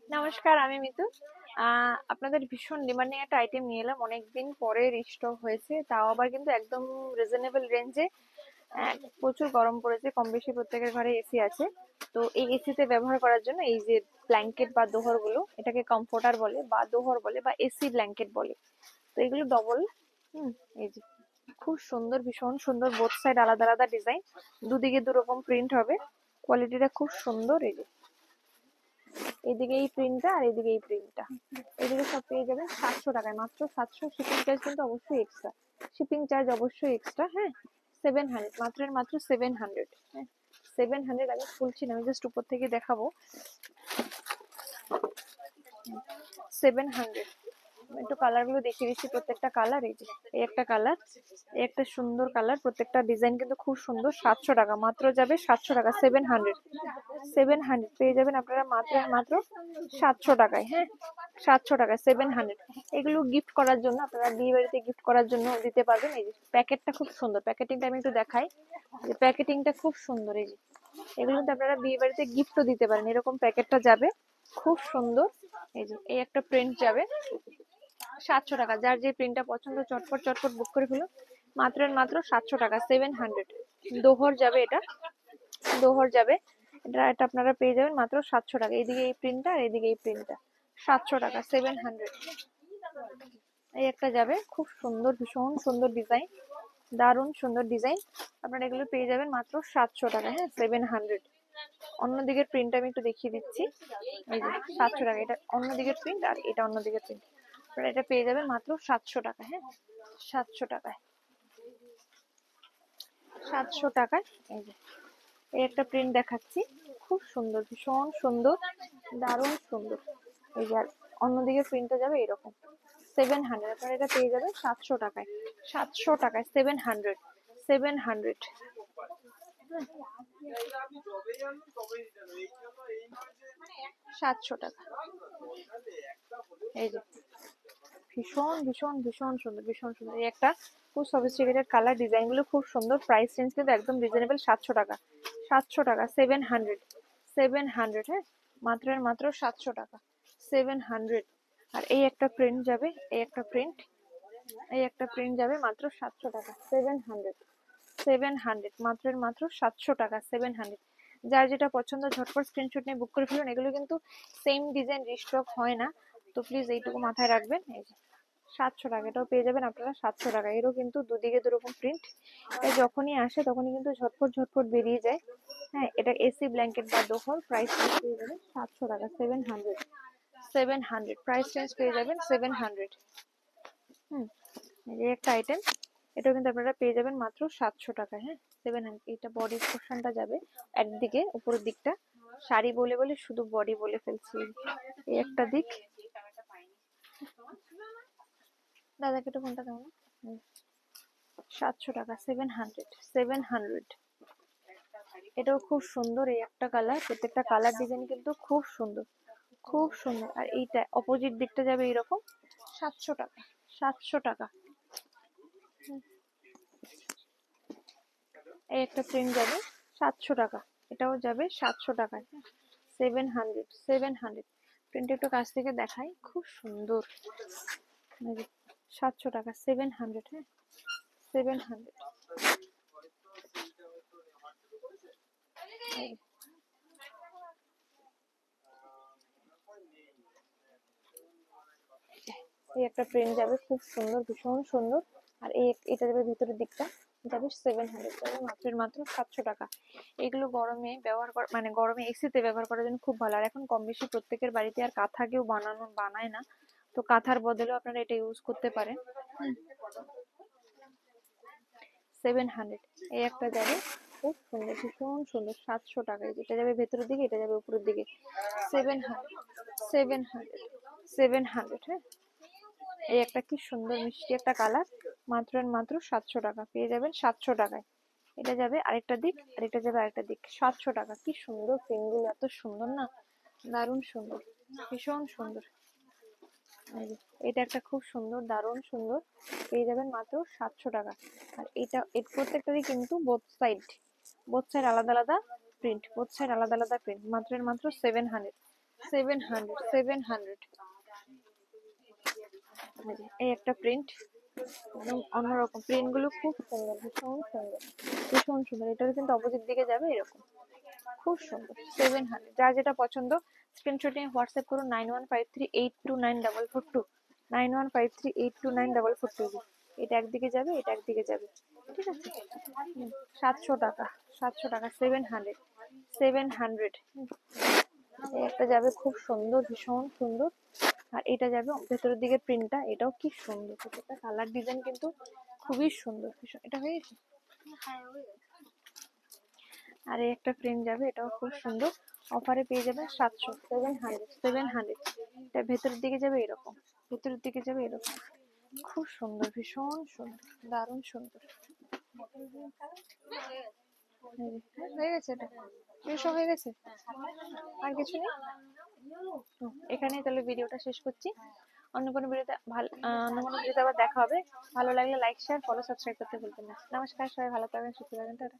নমস্কার, আমি মিতু। আপনাদের ভীষণ ডিমান্ডিং একটা আইটেম নিয়ে এলাম। অনেকদিন পরে রিস্টক হয়েছে, তাও আবার কিন্তু একদম রিজনেবল রেঞ্জে। প্রচুর গরম পড়েছে, কম বেশি প্রত্যেকের ঘরে এসি আছে। তো এই এসিতে ব্যবহার করার জন্য এই যে ব্ল্যাঙ্কেট বা দোহর গুলো, এটাকে কমফোর্টার বলে বা দোহর বলে বা এসি ব্ল্যাঙ্কেট বলে। তো এগুলো ডবল। এই যে খুব সুন্দর, ভীষণ সুন্দর, বোথ সাইড আলাদা আলাদা ডিজাইন, দুদিকে দুরকম প্রিন্ট হবে। কোয়ালিটিটা খুব সুন্দর। এই যে এদিকে এই প্রিন্টটা আর এদিকে এই প্রিন্টটা, এদিকে সব পেয়ে যাবেন 700 টাকায়, মাত্র 700। শিপিং চার্জ কিন্তু অবশ্যই এক্সট্রা, শিপিং চার্জ অবশ্যই এক্সট্রা। হ্যাঁ, 700, মাত্র মাত্র 700। হ্যাঁ, 700। আমি খুলছি না, আমি জাস্ট উপর থেকে দেখাবো। 700। একটু কালার গুলো দেখিয়ে দিচ্ছি, প্রত্যেকটা কালার। এই যে এই একটা কালার, এই একটা সুন্দর কালার, প্রত্যেকটা ডিজাইন কিন্তু খুব সুন্দর। 700 টাকা, মাত্র যাবে 700 টাকা। 700, 700 পেয়ে যাবেন আপনারা মাত্র মাত্র 700 টাকায়। হ্যাঁ, 700 টাকায় 700। এগুলো গিফট করার জন্য, আপনারা বিয়ে বাড়িতে গিফট করার জন্য দিতে পারবেন। এই যে প্যাকেটটা খুব সুন্দর, প্যাকেটিংটা আমি একটু দেখাই। যে প্যাকেটিংটা খুব সুন্দর। এই যে এগুলো কিন্তু আপনারা বিয়ে বাড়িতে গিফটও দিতে পারেন, এরকম প্যাকেটটা যাবে, খুব সুন্দর। এই যে এই একটা প্রিন্ট যাবে 700 টাকা। যার যে প্রিন্টটা পছন্দ চটপট চটপট বুক করে ফেলুন, মাত্র মাত্র 700 টাকা। 700। দোহর যাবে এটা, দোহর যাবে এটা। এটা আপনারা পেয়ে যাবেন মাত্র 700 টাকা। এইদিকে এই প্রিন্টটা আর এইদিকে এই প্রিন্টটা, 700 টাকা। 700। এই একটা যাবে, খুব সুন্দর, ভীষণ সুন্দর ডিজাইন, দারুণ সুন্দর ডিজাইন। আপনারা এগুলো পেয়ে যাবেন মাত্র 700 টাকা। হ্যাঁ, 700। অন্যদিকের প্রিন্ট আমি একটু দেখিয়ে দিচ্ছি। এই যে 700 টাকা, এটা অন্যদিকের প্রিন্ট আর এটা অন্যদিকের প্রিন্ট। আপনারা এটা পেয়ে যাবেন মাত্র 700 টাকা। হ্যাঁ, 700 টাকায়, 700 টাকায়। এই যে এই একটা প্রিন্ট দেখাচ্ছি, খুব সুন্দর, ভীষণ সুন্দর, দারুণ সুন্দর। এই যে আর অন্যদিকে প্রিন্টটা যাবে এরকম। 700। আপনারা এটা পেয়ে যাবেন 700 টাকায়। 700 টাকায় 700। 700। 700 টাকা। এই যে ভীষণ ভীষণ ভীষণ সুন্দর, ভীষণ সুন্দর। এই একটা খুব সফিস্টিকেটেড কালার, ডিজাইন গুলো খুব সুন্দর। প্রাইস রেঞ্জ কিন্তু একদম রিজনেবল, 700 টাকা। 700 টাকা, 700। 700। হ্যাঁ, মাত্র মাত্র 700 টাকা। 700। আর এই একটা প্রিন্ট যাবে, এই একটা প্রিন্ট, এই একটা প্রিন্ট যাবে মাত্র 700 টাকা। 700। 700, মাত্র মাত্র 700 টাকা। 700। যার যেটা পছন্দ ঝটপট স্ক্রিনশট নিয়ে বুক করে ফেলুন। এগুলো কিন্তু সেম ডিজাইন রিস্টক হয় না, তো প্লিজ এইটুকু মাথায় রাখবেন। এই যে 700 টাকা, এটাও পেয়ে যাবেন আপনারা 700 টাকা। এরও কিন্তু দুদিকে দুরকম প্রিন্ট, এটা যখনই আসে তখনই কিন্তু ঝটপট ঝটপট বেরিয়ে যায়। হ্যাঁ, এটা এসি ব্ল্যাঙ্কেট বা দোহর, প্রাইস পেয়ে যাবেন 700 টাকা। 700। 700 প্রাইস রেঞ্জ পেয়ে যাবেন 700। হুম, এই একটা আইটেম, এটাও কিন্তু আপনারা পেয়ে যাবেন মাত্র 700 টাকায়। হ্যাঁ, 700। এটা বডি পোর্শনটা যাবে একদিকে, উপরের দিকটা। শাড়ি বলে বলে শুধু বডি বলে ফেলছি। এই একটা দিক। দাদাকে একটু ফোনটা দাও না। 700 টাকা। 700। 700। এটাও খুব সুন্দর। এই একটা কালার, প্রত্যেকটা কালার ডিজাইন কিন্তু খুব সুন্দর, খুব সুন্দর। আর এইটা অপোজিট দিকটা যাবে এরকম, 700 টাকা। 700 টাকা। এই একটা প্রিন্ট যাবে 700 টাকা, এটাও যাবে 700 টাকায়। 700। 700। প্রিন্ট একটু কাছ থেকে দেখাই, খুব সুন্দর। 700 টাকা। 700। হ্যাঁ, 700। এই একটা প্রিন্ট যাবে, খুব সুন্দর, ভীষণ সুন্দর। আর এই এটা যাবে ভিতরের দিকটা, যাবে 700, যাবে মাত্র মাত্র 700 টাকা। এগুলো গরমে ব্যবহার করা, মানে গরমে এসিতে ব্যবহার করার জন্য খুব ভালো। আর এখন কম বেশি প্রত্যেকের বাড়িতে আর কাঁথা কেউ বানায় না, তো কাঁথার বদলেও আপনারা এটা ইউজ করতে পারেন। 700। এই একটা যাবে, খুব সুন্দর, ভীষণ সুন্দর, 700 টাকায়। যেটা যাবে ভেতরের দিকে, এটা যাবে উপরের দিকে। 700। 700। 700। হ্যাঁ, এই একটা কি সুন্দর মিষ্টি একটা কালার, মাত্র মাত্র 700 টাকা পেয়ে যাবেন। 700 টাকায়। এটা যাবে আরেকটা দিক, আর এটা যাবে আরেকটা দিক। 700 টাকা। কি সুন্দর প্রিন্ট গুলো, এত সুন্দর না, দারুণ সুন্দর, ভীষণ সুন্দর। এই যে, এটা একটা খুব সুন্দর, দারুণ সুন্দর, পেয়ে যাবেন মাত্র 700 টাকা। আর এটা এর প্রত্যেকটারই কিন্তু বোথ সাইড আলাদা আলাদা প্রিন্ট, বোথ সাইড আলাদা আলাদা প্রিন্ট, মাত্র মাত্র 700। 700 এই একটা প্রিন্ট, একদম অন্যরকম প্রিন্ট গুলো খুব সুন্দর, ভীষণ সুন্দর, ভীষণ সুন্দর। এটার কিন্তু অপোজিট দিকে যাবে এরকম, খুব সুন্দর। 700, যার যেটা পছন্দ স্ক্রিনশট নিয়ে হোয়াটসঅ্যাপ করুন 9153829442, 9153829442। এটা একদিকে যাবে, এটা একদিকে যাবে, ঠিক আছে। 700 টাকা, 700 টাকা, 700, 700। এই একটা যাবে খুব সুন্দর, ভীষণ সুন্দর। আর এটা যাবে ভেতরের দিকে প্রিন্টটা, এটাও কি সুন্দর, প্রত্যেকটা কালার ডিজাইন কিন্তু খুবই সুন্দর, ভীষণ। এটা হয়ে গেছে। আর এই একটা প্রিন্ট যাবে, এটাও খুব সুন্দর, অফারে পেয়ে যাবেন 700, 700, 700। এটা ভেতরের দিকে যাবে এরকম, ভেতরের দিকে যাবে এরকম, খুব সুন্দর, ভীষণ সুন্দর, দারুণ সুন্দর। হয়ে গেছে, এটা শেষ হয়ে গেছে, আর কিছু নেই। এখানেই তাহলে ভিডিওটা শেষ করছি। অন্য কোনো ভিডিওতে অন্য কোনো ভিডিওতে আবার দেখা হবে। ভালো লাগলে লাইক, শেয়ার, ফলো, সাবস্ক্রাইব করতে ভুলবেন না। নমস্কার, সবাই ভালো থাকবেন, সুস্থ থাকবেন, টাটা।